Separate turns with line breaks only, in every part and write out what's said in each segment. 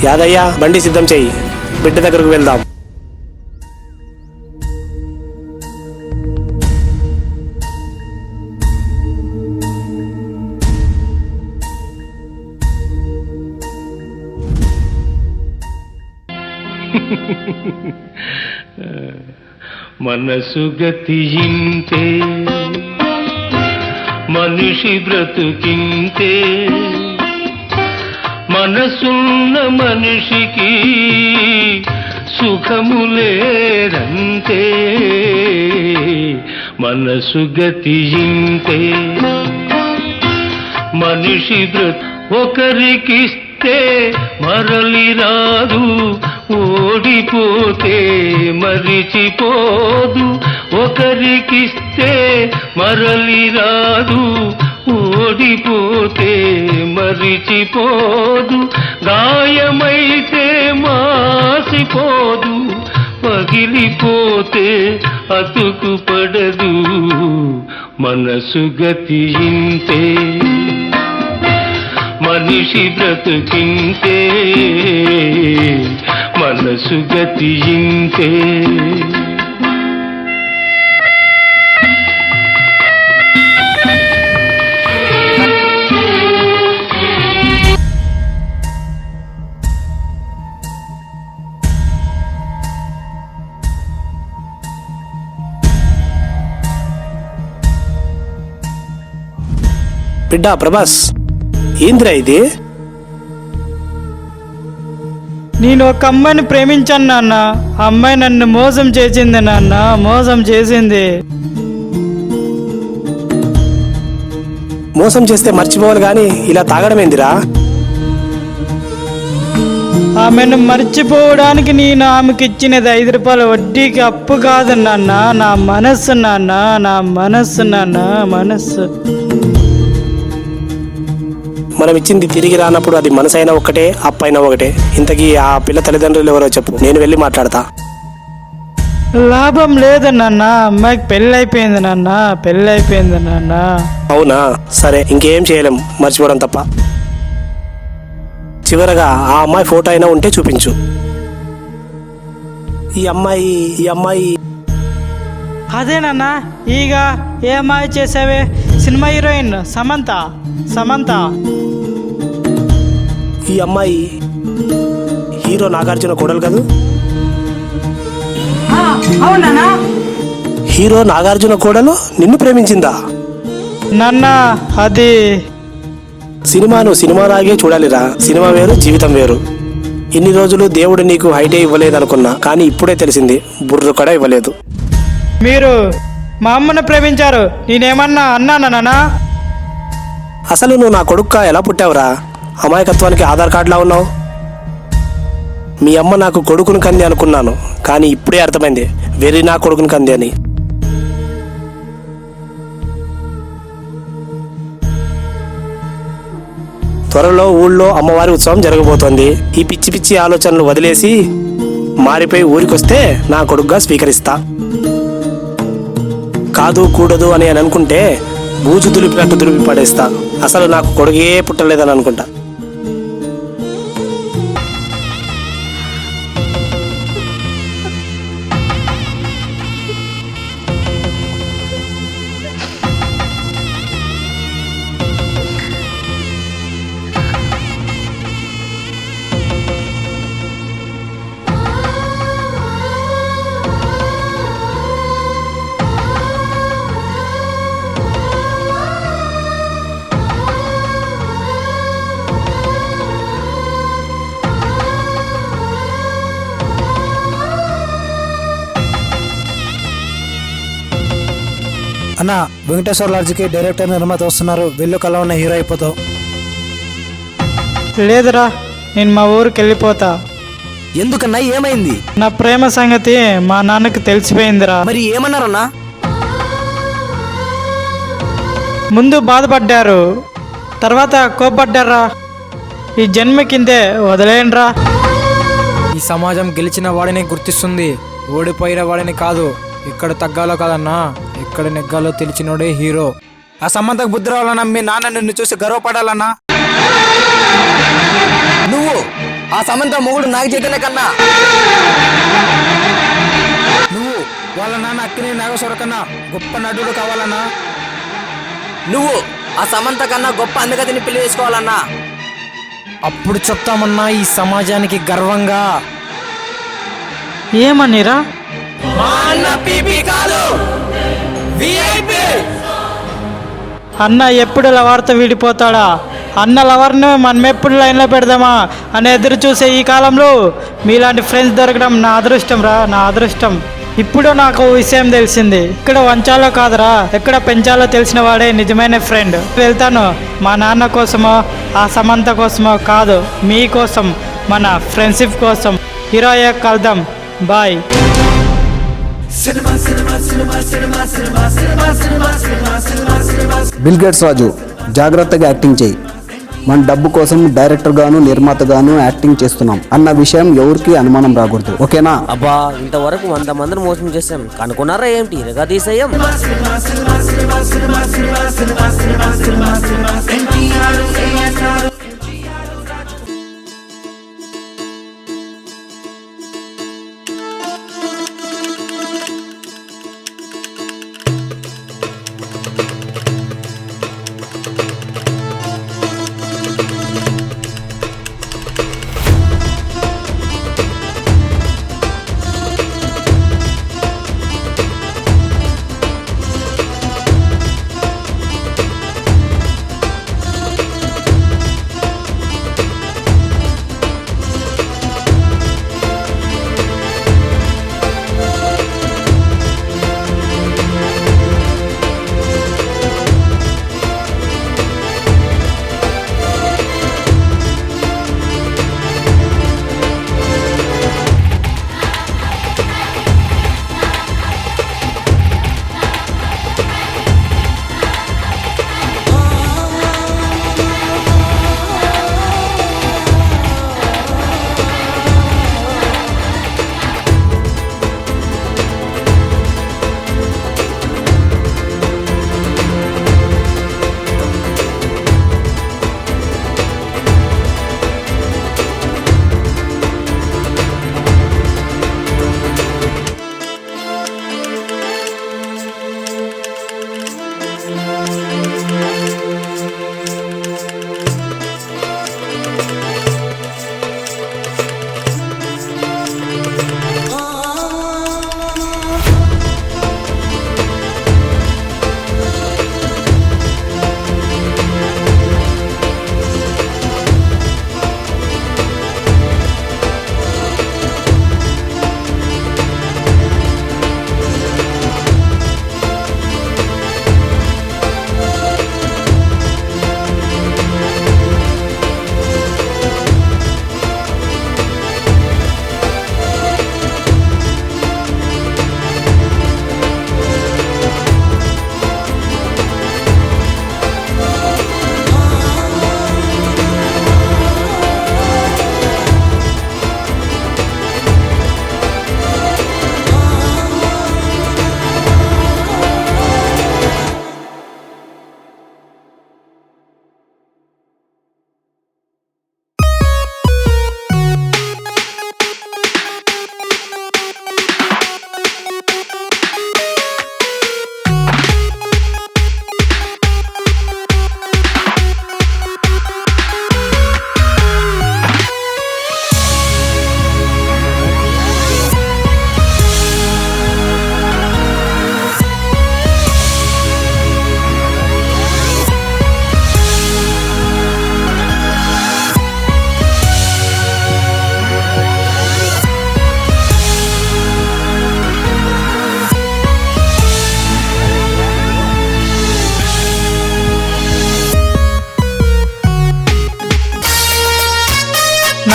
యాదయ్య బండి సిద్ధం చెయ్యి, బిడ్డ దగ్గరకు వెళ్దాం.
మనసు గతియింతే, మనిషి బ్రతుకింతే, మనసున్న మనిషికి సుఖములేరంతే. మనసు గతియింతే, మనిషి ఒకరికిస్తే మరలి రాదు, ఓడిపోతే మరిచిపోదు. ఒకరికిస్తే మరలి రాదు, ఓడిపోతే మరిచిపోదు. గాయమైతే మాసిపోదు, పగిలిపోతే అతుకు పడదు. మనసు గతియింతే, మనిషి బ్రతుకింతే, మనసు గతియింతే.
బిడ్డా ప్రభాస్, ఏంద్రా ఇది?
నేను ఒక అమ్మాయిని ప్రేమించాను నాన్న. ఆ అమ్మాయి నన్ను మోసం చేసింది నాన్న, మోసం చేసింది.
మోసం చేస్తే మర్చిపోవాలి గాని ఇలా తాగడం ఏందిరా?
ఆమెను మర్చిపోవడానికి నేను ఆమెకి ఇచ్చినది 5 రూపాయల వడ్డీకి అప్పు కాదు నాన్న, నా మనస్సు నాన్న, నా మనస్సు నాన్న, మనస్సు.
మనం ఇచ్చింది తిరిగి రానప్పుడు అది మనసైనా ఒకటే, అప్పైనా ఒకటే. ఇంతకీ ఆ పిల్ల తల్లిదండ్రులు ఎవరో చెప్పు, నేను వెళ్ళి మాట్లాడతా.
లాభం లేదు నాన్న, అమ్మాయికి పెళ్ళి అయిపోయింది నాన్న, పెళ్ళి అయిపోయింది నాన్న.
అవునా, సరే, ఇంకేం చేయలేం, మర్చిపోవడం తప్ప. చివరగా ఆ అమ్మాయి ఫోటో అయినా ఉంటే చూపించు. ఈ అమ్మాయి
అదే నాన్న. ఈగ ఏ అమ్మాయి చేసావే? Cinema heroine Samantha.
ఈ అమ్మాయి హీరో నాగార్జున కోడలు కదూ?
అవునా?
హీరో నాగార్జున కోడలు నిన్ను ప్రేమించిందా?
నాన్న అది
సినిమాను సినిమాలాగే చూడాలిరా. సినిమా వేరు, జీవితం వేరు. ఇన్ని రోజులు దేవుడు నీకు హైటే ఇవ్వలేదనుకున్నా, కానీ ఇప్పుడే తెలిసింది బుర్ర కూడా ఇవ్వలేదు.
మీరు మా అమ్మను ప్రేమించారు, నేనేమన్నా అన్నానా నాన్న?
అసలు నువ్వు నా కొడుక్కా ఎలా పుట్టావురా? అమాయకత్వానికి ఆధార్ కార్డులా ఉన్నావు. మీ అమ్మ నాకు కొడుకును కంది అనుకున్నాను, కానీ ఇప్పుడే అర్థమైంది వెర్రి నా కొడుకును కంది అని. త్వరలో ఊళ్ళో అమ్మవారి ఉత్సవం జరగబోతోంది. ఈ పిచ్చి పిచ్చి ఆలోచనలు వదిలేసి మారిపోయి ఊరికొస్తే నా కొడుకుగా స్వీకరిస్తా. కాదు కూడదు అని అనుకుంటే బూజు దులిపినట్టు దులిపి పడేస్తా. అసలు నాకు కొడుకే పుట్టలేదని అనుకుంటా.
అన్న, వెంకటేశ్వర లాడ్జికి డైరెక్టర్ నిర్మాత వస్తున్నారు. వెళ్ళు, కళ ఉన్న హీరో అయిపోతావు.
లేదురా, నేను మా ఊరికి వెళ్ళిపోతా.
ఎందుకన్నా, ఏమైంది?
నా ప్రేమ సంగతి మా నాన్నకి తెలిసిపోయిందిరా.
మరి ఏమన్నారన్నా?
ముందు బాధపడ్డారు, తర్వాత కోపడ్డారా. ఈ జన్మ కిందే వదిలేయండిరా.
ఈ సమాజం గెలిచిన వాడిని గుర్తిస్తుంది, ఓడిపోయిన వాడిని కాదు. ఇక్కడ తగ్గాలో కాదన్నా, ఇక్కడ నెగ్గాలో తెలిసినోడే హీరో.
ఆ సమంతకు బుద్ధి రావాలన్నా, మీ నాన్న నిన్ను చూసి గర్వపడాలన్నా. నువ్వు
ఆ సమంత మొగుడు నాగ చైతన్య కన్నా.
నువ్వు వాళ్ళ నాన్న అక్కినే నాగేశ్వర కన్నా గొప్ప నటుడు కావాలన్నా.
నువ్వు ఆ సమంత కన్నా గొప్ప అందగతిని పెళ్లి చేసుకోవాలన్నా.
అప్పుడు చెప్తామన్నా ఈ సమాజానికి గర్వంగా.
ఏమనిరా? అన్న ఎప్పుడు లవర్తో విడిపోతాడా? అన్న లవర్ను మనం ఎప్పుడు లైన్లో పెడదామా అని ఎదురు చూసే ఈ కాలంలో మీలాంటి ఫ్రెండ్స్ దొరకడం నా అదృష్టం రా, నా అదృష్టం. ఇప్పుడు నాకు విషయం తెలిసింది, ఇక్కడ వంచాలో కాదురా ఎక్కడ పెంచాలో తెలిసిన వాడే నిజమైన ఫ్రెండ్. వెళ్తాను మా నాన్న కోసమో ఆ సమంత కోసమో కాదు, మీకోసం, మన ఫ్రెండ్షిప్ కోసం. హీరోయే కలుద్దాం, బాయ్.
బిల్ గేట్స్ రాజు, జాగ్రత్తగా యాక్టింగ్ చేయి. మన డబ్బు కోసం డైరెక్టర్ గాను నిర్మాత గాను యాక్టింగ్ చేస్తున్నాం అన్న విషయం ఎవరికి అనుమానం రాకూడదు, ఓకేనా?
అబ్బా ఇంతవరకు 100 మందిని మోసం చేశాం, కనుక్కున్నారా ఏంటి ఇరగా తీసేయం.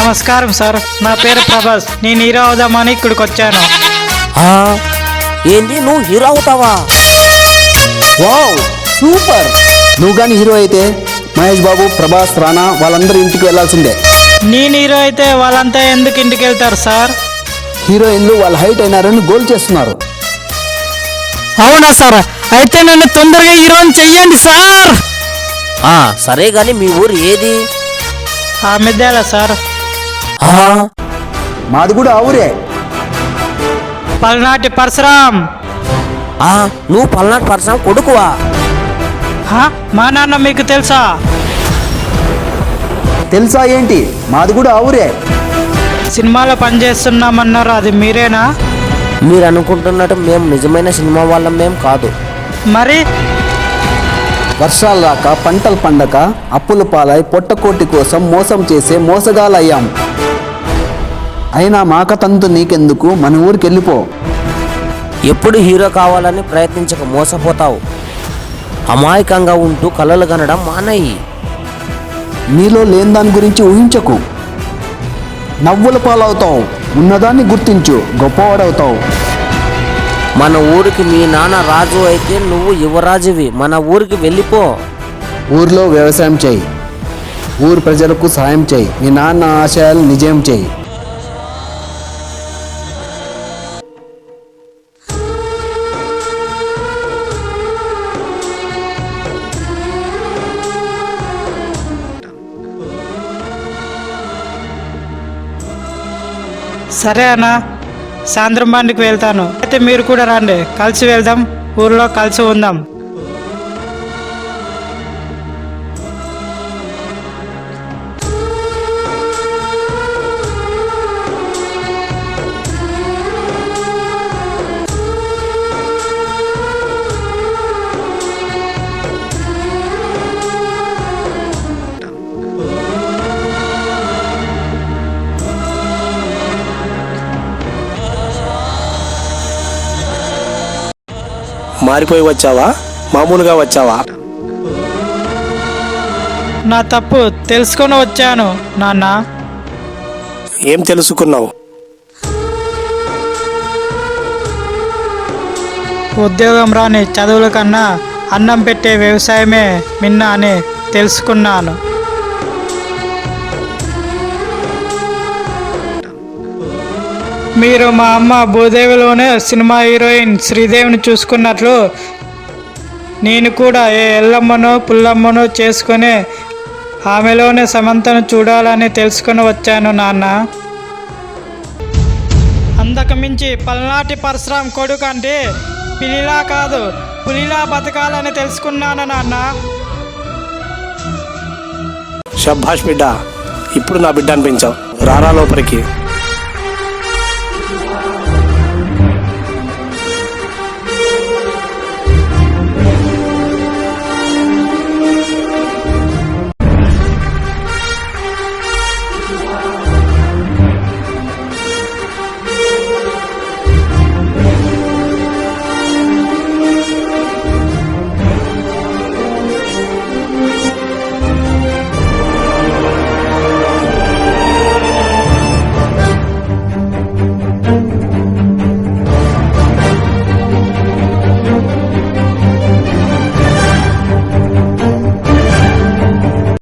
నమస్కారం సార్, నా పేరు ప్రభాస్. నేను హీరో అవుదామని ఇక్కడికి వచ్చాను.
ఏంది నువ్వు హీరో అవుతావా?
Wow super. నువ్వు కానీ హీరో అయితే మహేష్ బాబు, ప్రభాస్, రానా వాళ్ళందరూ ఇంటికి వెళ్ళాల్సిందే.
నేను హీరో అయితే వాళ్ళంతా ఎందుకు ఇంటికి వెళ్తారు సార్?
హీరోయిన్లు వాళ్ళ హైట్ అయినారని గోల్ చేస్తున్నారు.
అవునా సార్? అయితే నన్ను తొందరగా హీరోని చెయ్యండి సార్.
సరే గాని మీ ఊరు ఏది?
ఆ మిద్యాల సార్.
మాది కూడా ఆ ఊరే.
పల్నాటి పరశురాం.
నువ్వు పల్నాటి పరశురాం కొడుకువా?
మా నాన్న మీకు తెలుసా?
తెలుసా ఏంటి, మాది కూడా ఆ ఊరే.
సినిమాలో పనిచేస్తున్నామన్నారు, అది మీరేనా?
మీరు అనుకుంటున్నట్టు మేము నిజమైన సినిమా వాళ్ళం మేము కాదు.
మరి
వర్షాలు రాక పంటలు పండక అప్పుల పాలై పొట్టకోటి కోసం మోసం చేసే మోసగాలయ్యాం. అయినా మాక తంతు నీకెందుకు, మన ఊరికి వెళ్ళిపో.
ఎప్పుడు హీరో కావాలని ప్రయత్నించక మోసపోతావు. అమాయకంగా ఉంటూ కలలు కనడం మానయ్యి.
నీలో లేని దాని గురించి ఊహించకు. నవ్వుల పాలవుతావు. ఉన్నదాన్ని గుర్తించు, గొప్పవాడవుతావు.
మన ఊరికి మీ నాన్న రాజు అయితే నువ్వు యువరాజువి. మన ఊరికి వెళ్ళిపో.
ఊర్లో వ్యవసాయం చేయి, ఊరు ప్రజలకు సహాయం చేయి, మీ నాన్న ఆశయాలు నిజం చేయి.
సరే అన్న, సాయంత్రం బండికి వెళ్తాను. అయితే మీరు కూడా రండి, కలిసి వెళ్దాం, ఊర్లో కలిసి ఉందాం.
మారిపోయి వచ్చావా, మామూలుగా వచ్చావా?
నా తప్పు తెలుసుకొని వచ్చాను నాన్న.
ఏం తెలుసుకున్నావు?
ఉద్యోగం రాని చదువుల కన్నా అన్నం పెట్టే వ్యవసాయమే మిన్న అని తెలుసుకున్నాను. మీరు మా అమ్మ భూదేవిలోనే సినిమా హీరోయిన్ శ్రీదేవిని చూసుకున్నట్లు నేను కూడా ఏ ఎల్లమ్మనో పుల్లమ్మనో చేసుకొని ఆమెలోనే సమంతను చూడాలని తెలుసుకొని వచ్చాను నాన్న. అంతకు మించి పల్నాటి పరశురాం కొడుకు అంటే పిల్లిలా కాదు పులిలా బతకాలని తెలుసుకున్నాను నాన్న.
శభాష్ బిడ్డ, ఇప్పుడు నా బిడ్డ అనిపించావు. రారా లోపలికి.